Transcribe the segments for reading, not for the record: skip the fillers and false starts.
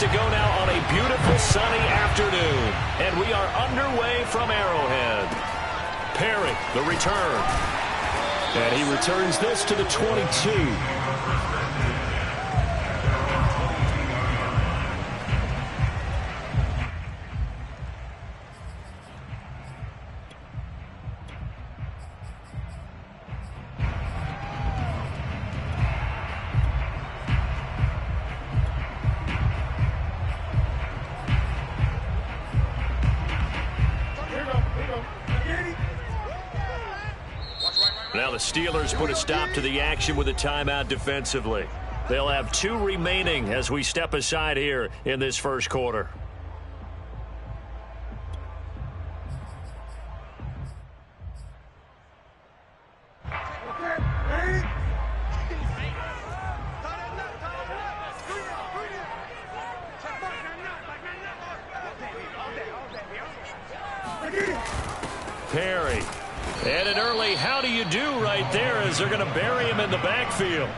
to go now on a beautiful sunny afternoon. And we are underway from Arrowhead. Perry, the return. And he returns this to the 22. Now the Steelers put a stop to the action with a timeout defensively. They'll have 2 remaining as we step aside here in this first quarter. Perry. And an early how do you do right there as they're going to bury him in the backfield.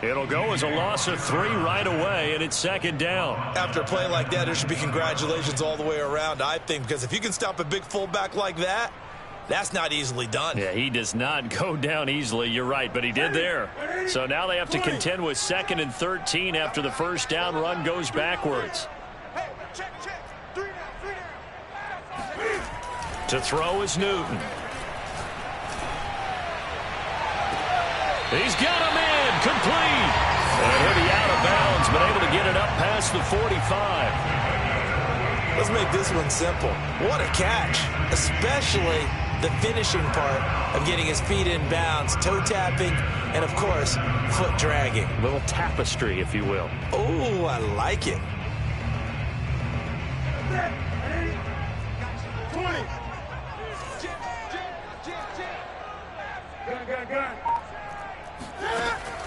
It'll go as a loss of 3 right away, and it's second down. After a play like that, there should be congratulations all the way around, I think, because if you can stop a big fullback like that, that's not easily done. Yeah, he does not go down easily. You're right, but he did there. So now they have to contend with 2nd and 13 after the first down run goes backwards. To throw is Newton. He's got him in, complete. And he'll be out of bounds, but able to get it up past the 45. Let's make this one simple. What a catch, especially the finishing part of getting his feet in bounds, toe tapping, and of course, foot dragging. A little tapestry, if you will. Oh, I like it. 20. Gun.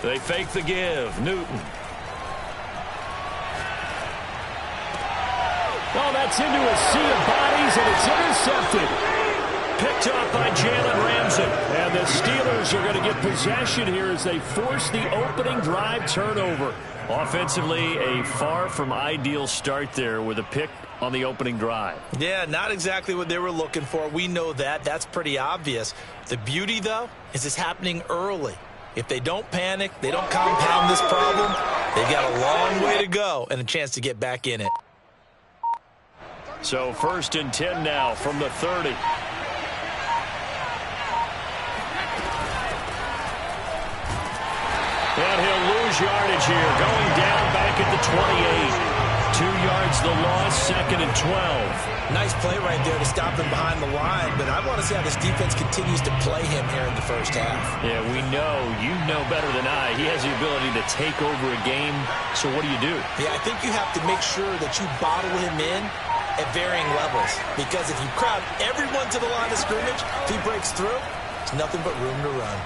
They fake the give. Newton. Oh, that's into a sea of bodies, and it's intercepted. Picked off by Jalen Ramsey. And the Steelers are going to get possession here as they force the opening drive turnover. Offensively, a far from ideal start there with a pick on the opening drive. Yeah, not exactly what they were looking for. We know that. That's pretty obvious. The beauty, though, is it's happening early. If they don't panic, they don't compound this problem, they've got a long way to go and a chance to get back in it. So 1st and 10 now from the 30. And he'll lose yardage here, going down back at the 28. 2 yards the loss, 2nd and 12. Nice play right there to stop him behind the line, but I want to see how this defense continues to play him here in the first half. Yeah, we know, you know better than I, he has the ability to take over a game, so what do you do? Yeah, I think you have to make sure that you bottle him in at varying levels, because if you crowd everyone to the line of scrimmage, if he breaks through, there's nothing but room to run.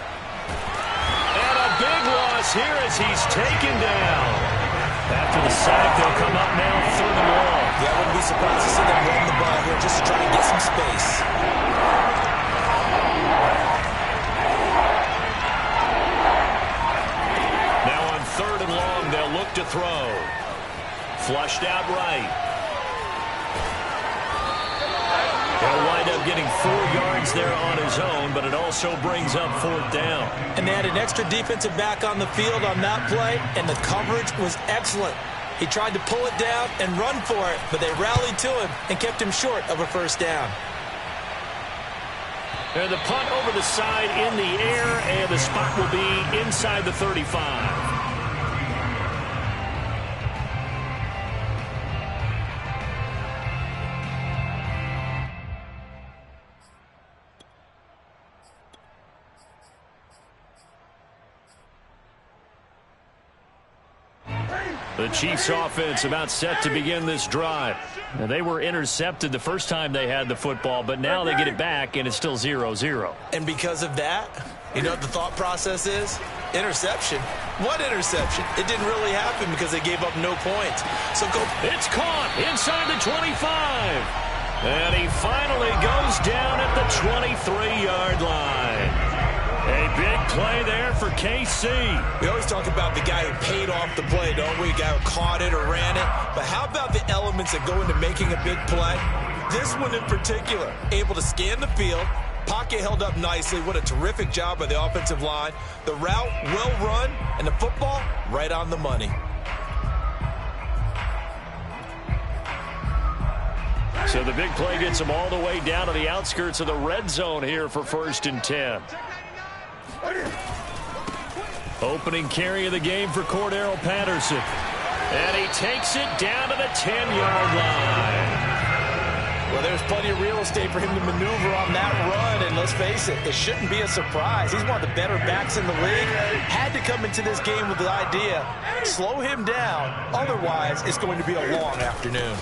And a big loss here as he's taken down. After the sack, they'll come up now 3rd and long. Yeah, I wouldn't be surprised to see them run the ball here just to try and get some space. Now on 3rd and long, they'll look to throw. Flushed out right. He'll wind up getting 4 yards there on his own, but it also brings up 4th down. And they had an extra defensive back on the field on that play, and the coverage was excellent. He tried to pull it down and run for it, but they rallied to him and kept him short of a first down. And the punt over the side in the air, and the spot will be inside the 35. The Chiefs offense about set to begin this drive. Now, they were intercepted the first time they had the football, but now they get it back, and it's still 0-0. And because of that, you know what the thought process is? Interception. What interception? It didn't really happen because they gave up no points. So go. It's caught inside the 25. And he finally goes down at the 23-yard line. A Big play there for KC. We always talk about the guy who paid off the play, don't we? The guy who caught it or ran it. But how about the elements that go into making a big play? This one in particular, able to scan the field, pocket held up nicely. What a terrific job by the offensive line. The route well run, and the football right on the money. So the big play gets them all the way down to the outskirts of the red zone here for 1st and 10. Opening carry of the game for Cordero Patterson. And he takes it down to the 10-yard line. Well, there's plenty of real estate for him to maneuver on that run, and let's face it, it shouldn't be a surprise. He's one of the better backs in the league. Had to come into this game with the idea, slow him down, otherwise it's going to be a long afternoon.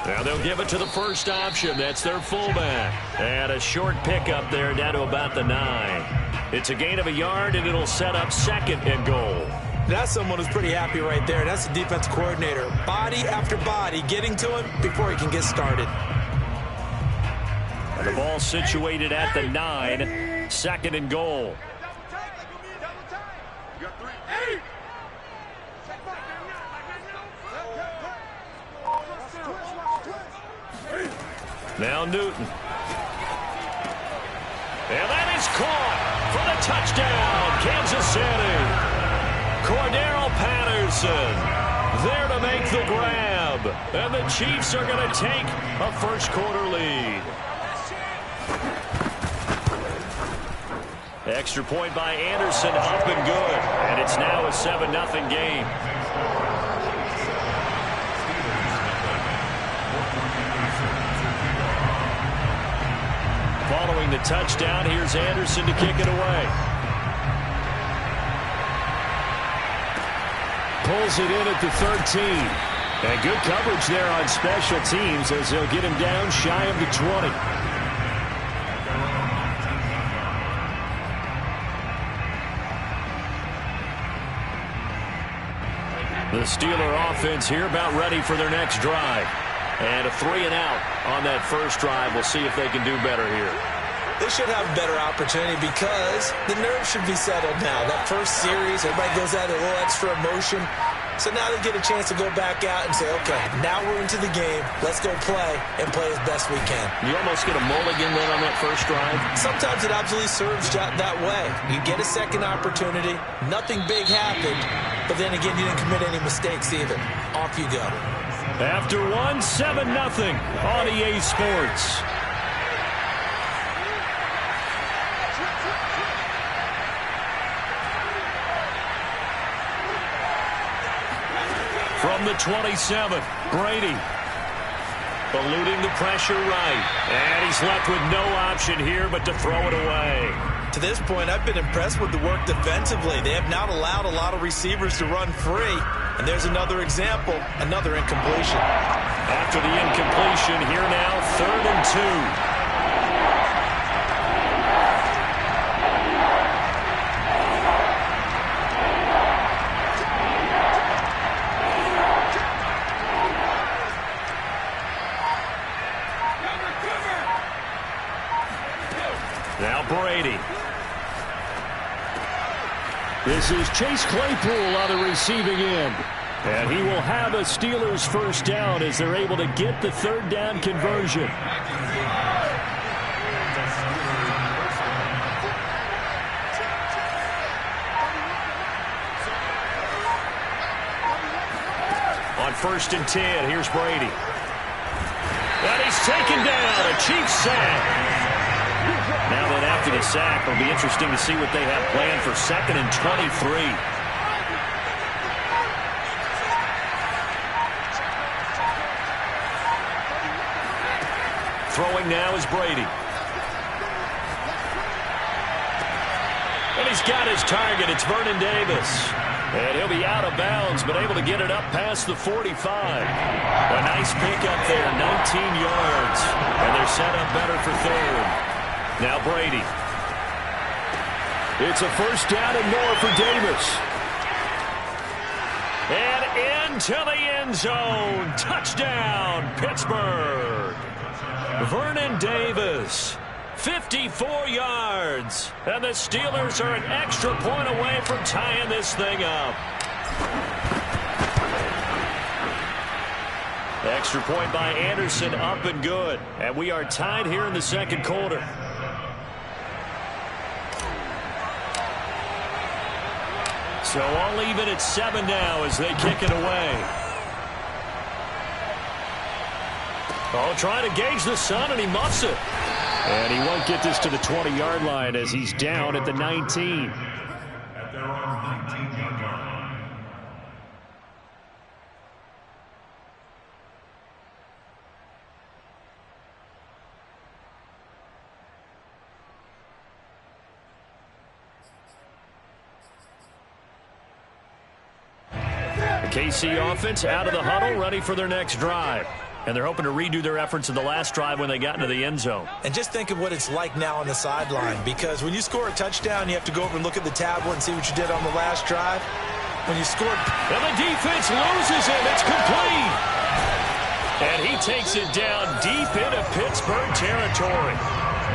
Now they'll give it to the first option. That's their fullback. And a short pickup there down to about the 9. It's a gain of a yard, and it'll set up 2nd and goal. That's someone who's pretty happy right there. That's the defense coordinator. Body after body getting to him before he can get started. And the ball situated at the 9. 2nd and goal. Now Newton. And that is caught for the touchdown, Kansas City. Cordero Patterson there to make the grab. And the Chiefs are going to take a first-quarter lead. Extra point by Anderson, up and good. And it's now a 7-0 game. Following the touchdown, here's Anderson to kick it away. Pulls it in at the 13. And good coverage there on special teams as they'll get him down shy of the 20. The Steeler offense here about ready for their next drive. And a 3-and-out on that first drive. We'll see if they can do better here. They should have a better opportunity because the nerves should be settled now. That first series, everybody goes out with a little extra emotion. So now they get a chance to go back out and say, okay, now we're into the game. Let's go play and play as best we can. You almost get a mulligan then on that first drive. Sometimes it absolutely serves that way. You get a second opportunity. Nothing big happened. But then again, you didn't commit any mistakes either. Off you go. After 7-0 on EA Sports. From the 27, Brady. Eluding the pressure right. And he's left with no option here but to throw it away. To this point, I've been impressed with the work defensively. They have not allowed a lot of receivers to run free. And there's another example, another incompletion. After the incompletion, here now, 3rd and 2. Now Brady. This is Chase Claypool on the receiving end. And he will have a Steelers first down as they're able to get the 3rd down conversion. On 1st and 10, here's Brady. And he's taken down, a Chiefs sack. Now that after the sack, it'll be interesting to see what they have planned for 2nd and 23. Throwing now is Brady. And he's got his target. It's Vernon Davis. And he'll be out of bounds, but able to get it up past the 45. A nice pickup there, 19 yards. And they're set up better for 3rd. Now Brady. It's a first down and more for Davis. And into the end zone. Touchdown, Pittsburgh. Vernon Davis 54 yards. And the Steelers are an extra point away from tying this thing up. Extra point by Anderson, up and good. And we are tied here in the second quarter. So all even at 7 now as they kick it away. Oh, trying to gauge the sun, and he muffs it. And he won't get this to the 20-yard line as he's down at the 19. At their own 19-yard line. The KC offense out of the huddle, ready for their next drive. And they're hoping to redo their efforts in the last drive when they got into the end zone. And just think of what it's like now on the sideline, because when you score a touchdown, you have to go over and look at the tablet and see what you did on the last drive. When you scored... And the defense loses it. It's complete. And he takes it down deep into Pittsburgh territory.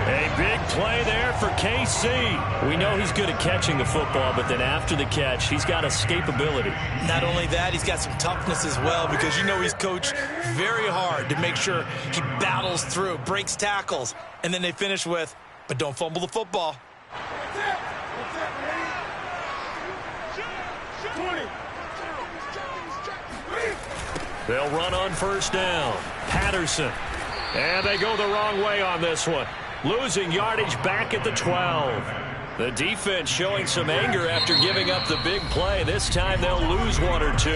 A big play there for KC. We know he's good at catching the football, but then after the catch, he's got escapability. Not only that, he's got some toughness as well, because you know he's coached very hard to make sure he battles through, breaks tackles, and then they finish with, but don't fumble the football. They'll run on first down. Patterson. And they go the wrong way on this one. Losing yardage back at the 12. The defense showing some anger after giving up the big play. This time they'll lose 1 or 2.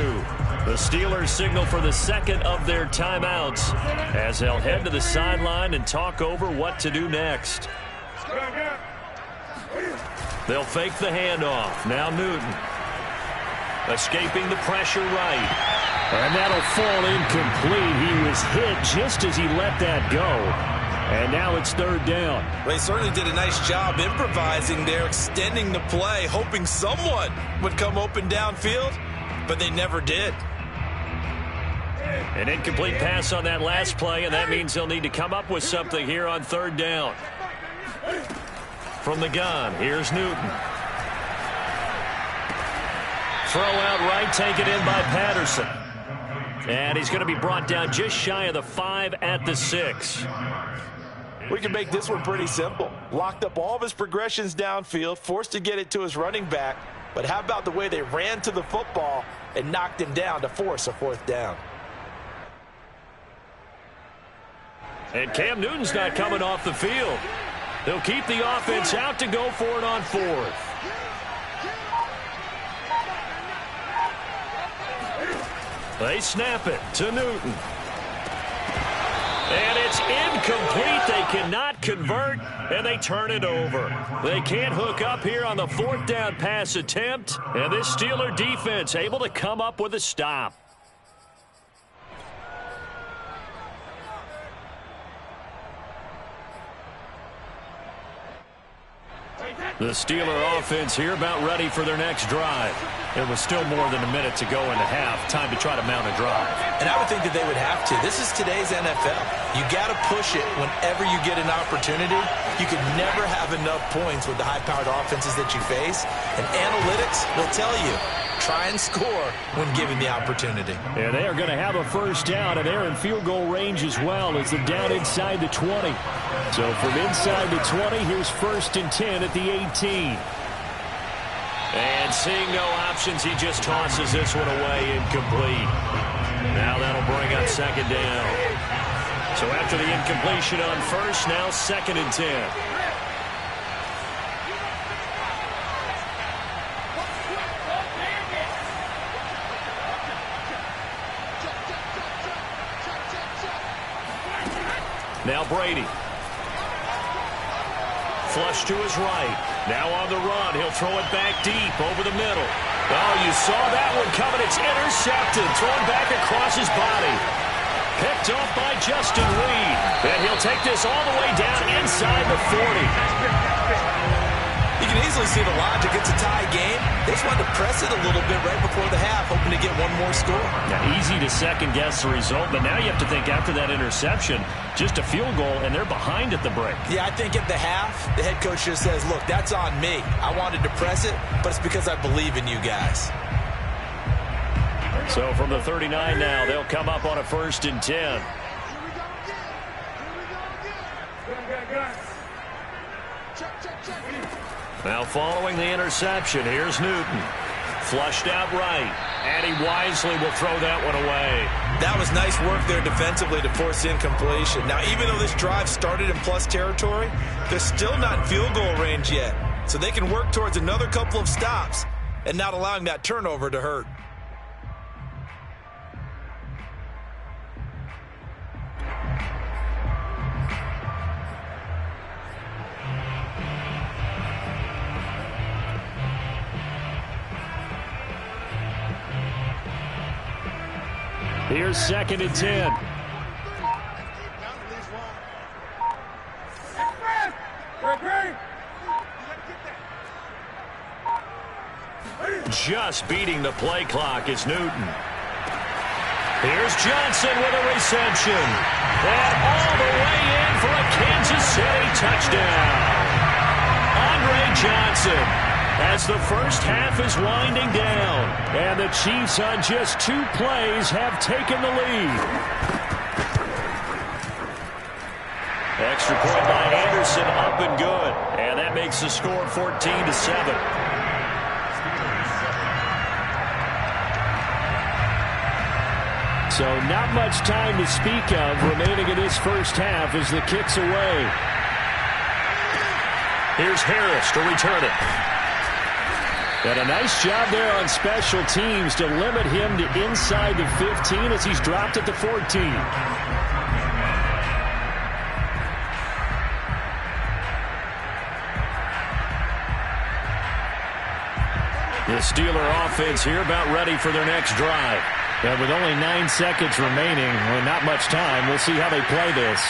The Steelers signal for the second of their timeouts as they'll head to the sideline and talk over what to do next. They'll fake the handoff. Now Newton. Escaping the pressure right. And that'll fall incomplete. He was hit just as he let that go. And now it's third down. They certainly did a nice job improvising there, extending the play, hoping someone would come open downfield, but they never did. An incomplete pass on that last play, and that means they'll need to come up with something here on third down. From the gun, here's Newton. Throw out right, taken in by Patterson. And he's going to be brought down just shy of the 5 at the 6. We can make this one pretty simple. Locked up all of his progressions downfield, forced to get it to his running back. But how about the way they ran to the football and knocked him down to force a fourth down? And Cam Newton's not coming off the field. They'll keep the offense out to go for it on fourth. They snap it to Newton. And it's incomplete. They cannot convert, and they turn it over. They can't hook up here on the fourth down pass attempt, and this Steeler defense able to come up with a stop. The Steeler offense here about ready for their next drive. It was still more than a minute to go in the half. Time to try to mount a drive. And I would think that they would have to. This is today's NFL. You got to push it whenever you get an opportunity. You could never have enough points with the high-powered offenses that you face. And analytics will tell you, try and score when given the opportunity. And they are going to have a first down, and they're in field goal range as well as they're down inside the 20. So from inside the 20, here's 1st and 10 at the 18. And seeing no options, he just tosses this one away incomplete. Now that'll bring up second down. So after the incompletion on first, now 2nd and 10. Now Brady. Flush to his right. Now on the run. He'll throw it back deep over the middle. Oh, you saw that one coming. It's intercepted. Thrown back across his body. Picked off by Justin Reed. And he'll take this all the way down inside the 40. You can easily see the logic. It's a tie game. They just wanted to press it a little bit right before the half, hoping to get one more score. Yeah, easy to second-guess the result, but now you have to think after that interception, just a field goal, and they're behind at the break. Yeah, I think at the half, the head coach just says, look, that's on me. I wanted to press it, but it's because I believe in you guys. So from the 39 now, they'll come up on a 1st and 10. Now following the interception, here's Newton. Flushed out right, and he wisely will throw that one away. That was nice work there defensively to force incompletion. Now, even though this drive started in plus territory, they're still not in field goal range yet. So they can work towards another couple of stops and not allowing that turnover to hurt. Here's 2nd and 10. Just beating the play clock is Newton. Here's Johnson with a reception. And all the way in for a Kansas City touchdown. Andre Johnson. As the first half is winding down, and the Chiefs on just 2 plays have taken the lead. Extra point by Anderson, up and good, and that makes the score 14-7. So not much time to speak of remaining in this first half as the kick's away. Here's Harris to return it. And a nice job there on special teams to limit him to inside the 15 as he's dropped at the 14. The Steeler offense here about ready for their next drive. And with only 9 seconds remaining, well, not much time, we'll see how they play this.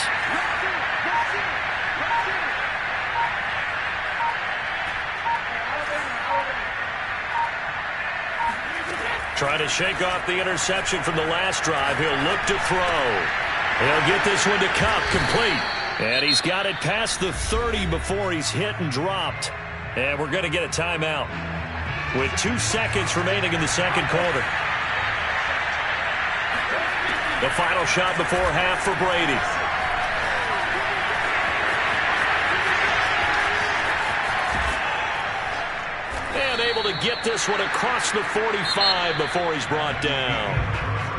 Trying to shake off the interception from the last drive. He'll look to throw. He'll get this one to Kupp, complete. And he's got it past the 30 before he's hit and dropped. And we're going to get a timeout with 2 seconds remaining in the second quarter. The final shot before half for Brady. And able to get this one across the 45 before he's brought down.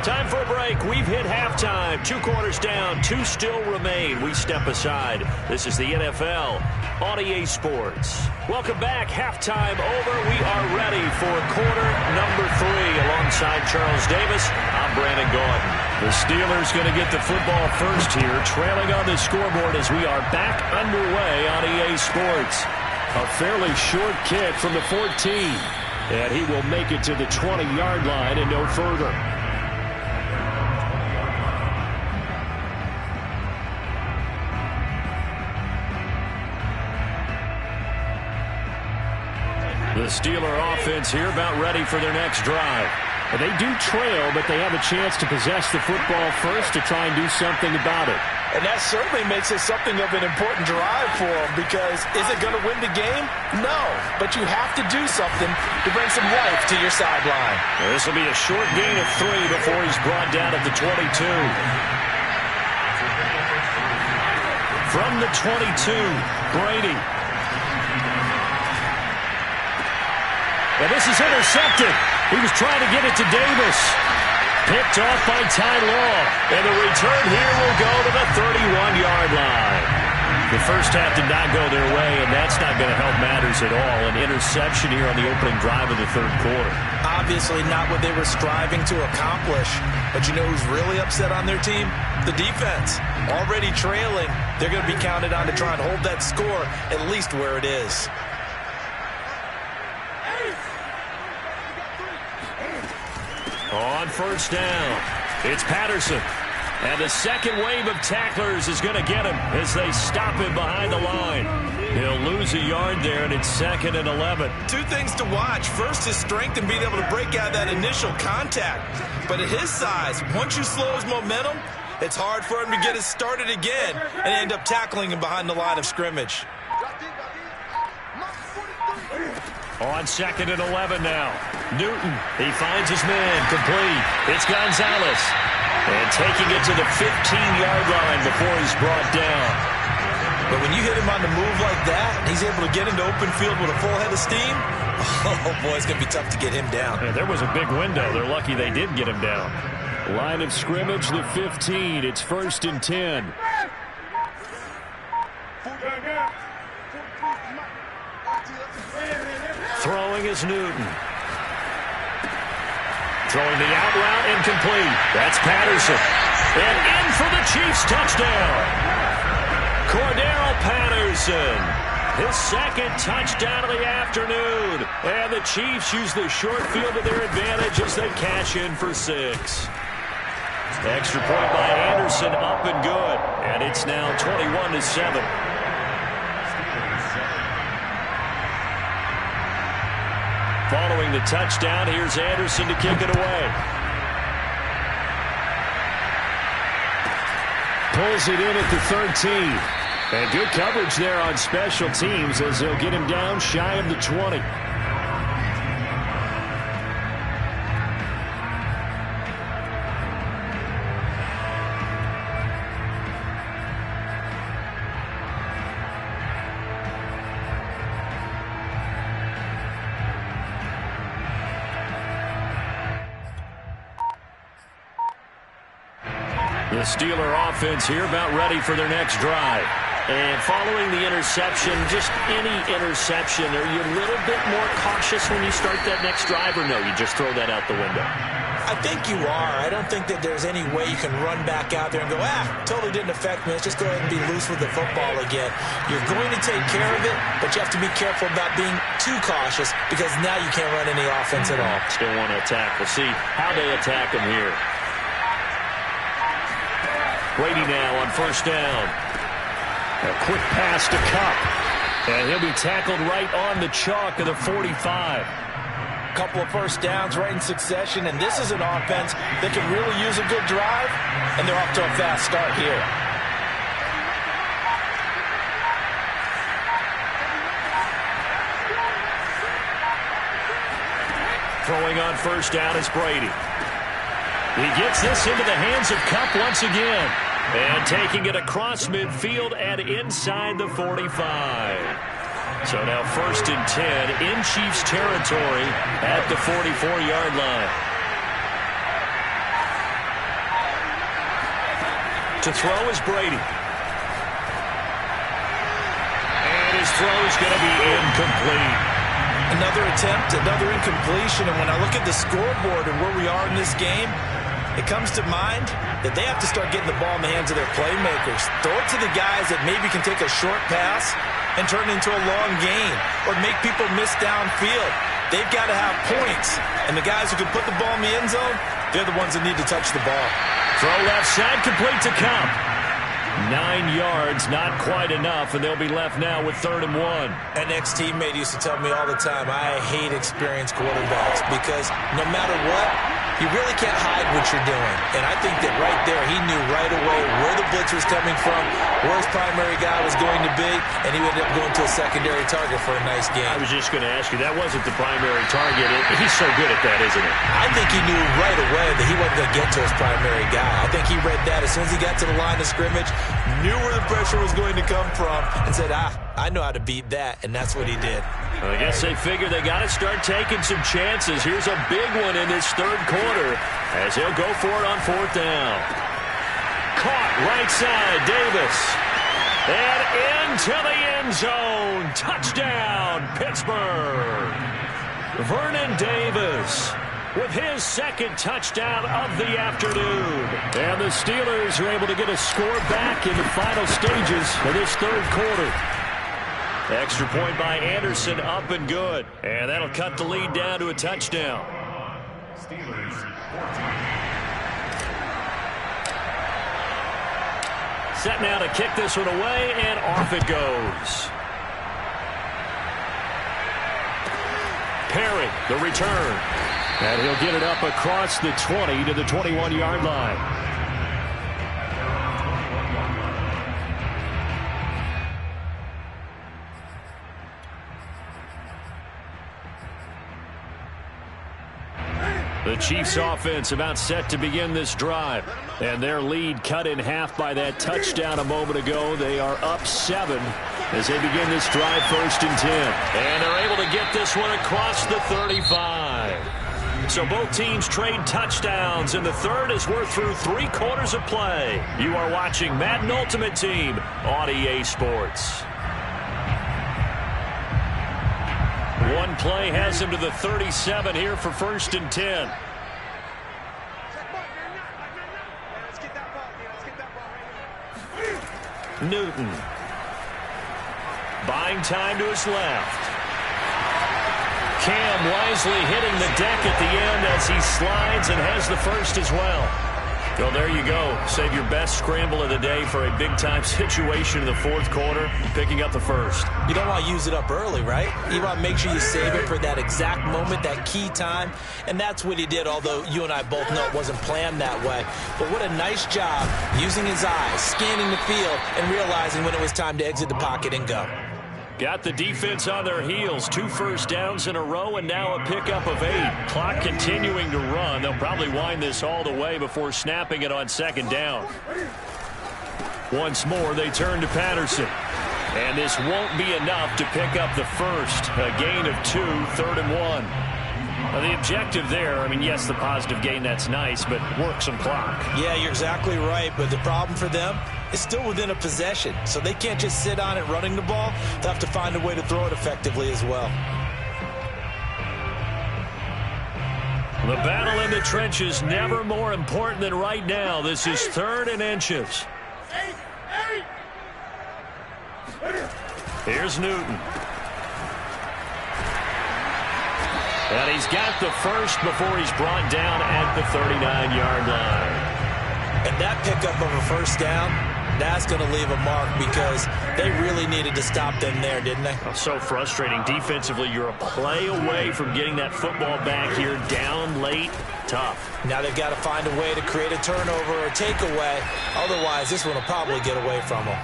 Time for a break. We've hit halftime. 2 quarters down. 2 still remain. We step aside. This is the NFL on EA Sports. Welcome back. Halftime over. We are ready for quarter number 3. Alongside Charles Davis, I'm Brandon Gordon. The Steelers going to get the football first here, trailing on the scoreboard as we are back underway on EA Sports. A fairly short kick from the 14. And he will make it to the 20-yard line and no further. The Steeler offense here about ready for their next drive. They do trail, but they have a chance to possess the football first to try and do something about it. And that certainly makes it something of an important drive for them, because is it going to win the game? No, but you have to do something to bring some life to your sideline. This will be a short gain of 3 before he's brought down at the 22. From the 22, Brady. And this is intercepted. He was trying to get it to Davis. Picked off by Ty Law. And the return here will go to the 31-yard line. The first half did not go their way, and that's not going to help matters at all. An interception here on the opening drive of the third quarter. Obviously not what they were striving to accomplish. But you know who's really upset on their team? The defense. Already trailing. They're going to be counted on to try and hold that score at least where it is. On first down, it's Patterson. And the second wave of tacklers is going to get him as they stop him behind the line. He'll lose a yard there, and it's 2nd and 11. Two things to watch. First, his strength in being able to break out that initial contact. But at his size, once you slow his momentum, it's hard for him to get it started again and end up tackling him behind the line of scrimmage. On 2nd and 11 now. Newton, he finds his man, complete. It's Gonzalez. And taking it to the 15-yard line before he's brought down. But when you hit him on the move like that, and he's able to get into open field with a full head of steam, oh, boy, it's going to be tough to get him down. Yeah, there was a big window. They're lucky they did get him down. Line of scrimmage, the 15. It's 1st and 10. Throwing is Newton. Throwing the out route, incomplete. That's Patterson. And in for the Chiefs touchdown. Cordero Patterson, his 2nd touchdown of the afternoon. And the Chiefs use the short field to their advantage as they cash in for 6. Extra point by Anderson, up and good. And it's now 21-7. Following the touchdown, here's Anderson to kick it away. Pulls it in at the 13. And good coverage there on special teams as they'll get him down shy of the 20. The Steeler offense here about ready for their next drive. And following the interception, just any interception, are you a little bit more cautious when you start that next drive, or no, you just throw that out the window? I think you are. I don't think that there's any way you can run back out there and go, totally didn't affect me. Let's just go ahead and be loose with the football again. You're going to take care of it, but you have to be careful about being too cautious because now you can't run any offense at all. Still want to attack. We'll see how they attack him here. Brady now on 1st down. A quick pass to Kupp. And he'll be tackled right on the chalk of the 45. Couple of first downs right in succession, and this is an offense that can really use a good drive, and they're off to a fast start here. Throwing on 1st down is Brady. He gets this into the hands of Kupp once again. And taking it across midfield and inside the 45. So now 1st and 10 in Chiefs territory at the 44-yard line. To throw is Brady. And his throw is going to be incomplete. Another attempt, another incompletion. And when I look at the scoreboard and where we are in this game, it comes to mind that they have to start getting the ball in the hands of their playmakers. Throw it to the guys that maybe can take a short pass and turn it into a long gain or make people miss downfield. They've got to have points. And the guys who can put the ball in the end zone, they're the ones that need to touch the ball. Throw left side, complete to Kupp. 9 yards, not quite enough, and they'll be left now with 3rd and 1. An ex-teammate used to tell me all the time, I hate experienced quarterbacks because no matter what, you really can't hide what you're doing. And I think that right there, he knew right away where the blitz was coming from, where his primary guy was going to be, and he ended up going to a secondary target for a nice game. I was just going to ask you, that wasn't the primary target. He's so good at that, isn't he? I think he knew right away that he wasn't going to get to his primary guy. I think he read that as soon as he got to the line of scrimmage, knew where the pressure was going to come from, and said, I know how to beat that, and that's what he did. Well, I guess they figure they got to start taking some chances. Here's a big one in this 3rd quarter as he'll go for it on 4th down. Caught right side, Davis. And into the end zone. Touchdown, Pittsburgh. Vernon Davis with his 2nd touchdown of the afternoon. And the Steelers are able to get a score back in the final stages of this 3rd quarter. Extra point by Anderson, up and good. And that'll cut the lead down to a touchdown. Steelers 14. Set now to kick this one away, and off it goes. Perry, the return. And he'll get it up across the 20 to the 21-yard line. The Chiefs offense about set to begin this drive. And their lead cut in half by that touchdown a moment ago. They are up 7 as they begin this drive, 1st and 10. And they're able to get this one across the 35. So both teams trade touchdowns, and the third as we're through 3 quarters of play. You are watching Madden Ultimate Team on EA Sports. One play has him to the 37 here for 1st and 10. Newton. Buying time to his left. Cam wisely hitting the deck at the end as he slides and has the first as well. Well, there you go. Save your best scramble of the day for a big-time situation in the 4th quarter, picking up the first. You don't want to use it up early, right? You want to make sure you save it for that exact moment, that key time. And that's what he did, although you and I both know it wasn't planned that way. But what a nice job using his eyes, scanning the field, and realizing when it was time to exit the pocket and go. Got the defense on their heels. 2 first downs in a row and now a pickup of 8. Clock continuing to run. They'll probably wind this all the way before snapping it on 2nd down. Once more, they turn to Patterson. And this won't be enough to pick up the first. A gain of 2, 3rd and 1. Now, the objective there, I mean, yes, the positive gain, that's nice, but work some clock. Yeah, you're exactly right, but the problem for them is still within a possession, so they can't just sit on it running the ball. They'll have to find a way to throw it effectively as well. The battle in the trenches never more important than right now. This is 3rd and inches. Here's Newton. And he's got the first before he's brought down at the 39-yard line. And that pickup of a first down, that's going to leave a mark because they really needed to stop them there, didn't they? So frustrating. Defensively, you're a play away from getting that football back here down late. Tough. Now they've got to find a way to create a turnover or takeaway. Otherwise, this one will probably get away from them.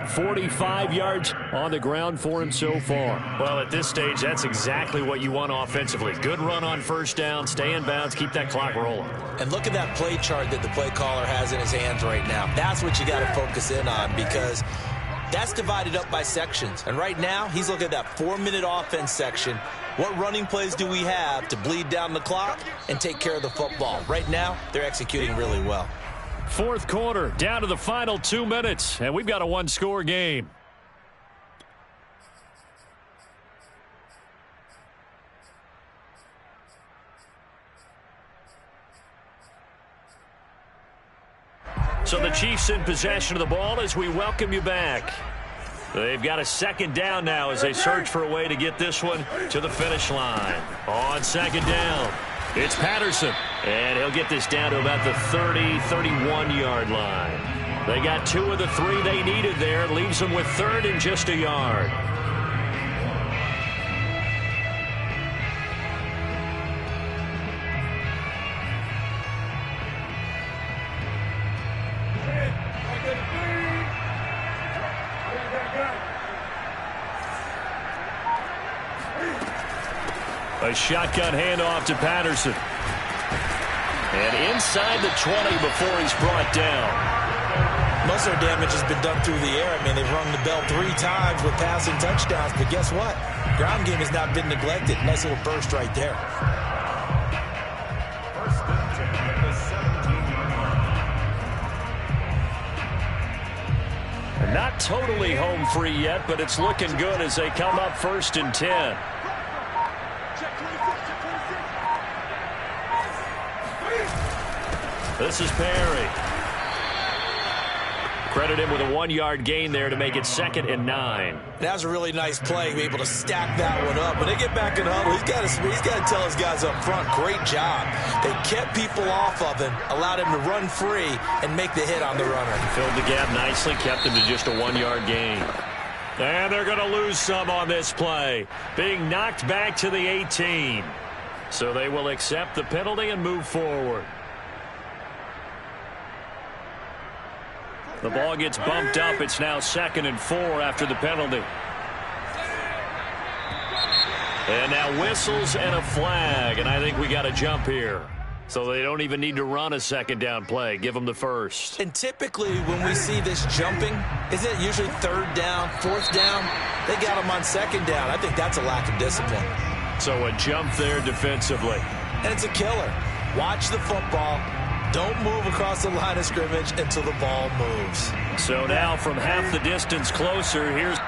45 yards on the ground for him so far. Well, at this stage, that's exactly what you want offensively. Good run on 1st down, stay in bounds, keep that clock rolling. And look at that play chart that the play caller has in his hands right now. That's what you got to focus in on because that's divided up by sections. And right now, he's looking at that 4-minute offense section. What running plays do we have to bleed down the clock and take care of the football? Right now, they're executing really well. 4th quarter, down to the final 2 minutes, and we've got a 1-score game. So the Chiefs in possession of the ball as we welcome you back. They've got a 2nd down now as they search for a way to get this one to the finish line. On 2nd down, it's Patterson. And he'll get this down to about the 30, 31-yard line. They got 2 of the 3 they needed there. Leaves them with 3rd and just a yard. A shotgun handoff to Patterson. And inside the 20 before he's brought down. Most of their damage has been done through the air. I mean, they've rung the bell 3 times with passing touchdowns. But guess what? Ground game has not been neglected. Nice little burst right there. Not totally home free yet, but it's looking good as they come up 1st and 10. This is Perry. Credit him with a 1-yard gain there to make it 2nd and 9. That was a really nice play, be able to stack that one up. When they get back in the huddle, he's got to tell his guys up front, great job. They kept people off of him, allowed him to run free and make the hit on the runner. Filled the gap nicely, kept him to just a 1-yard gain. And they're going to lose some on this play, being knocked back to the 18. So they will accept the penalty and move forward. The ball gets bumped up. It's now 2nd and 4 after the penalty. And now whistles and a flag, and I think we got a jump here. So they don't even need to run a 2nd down play. Give them the first. And typically when we see this jumping, isn't it usually 3rd down, 4th down? They got them on 2nd down. I think that's a lack of discipline. So a jump there defensively. And it's a killer. Watch the football. Don't move across the line of scrimmage until the ball moves. So now from half the distance closer, here's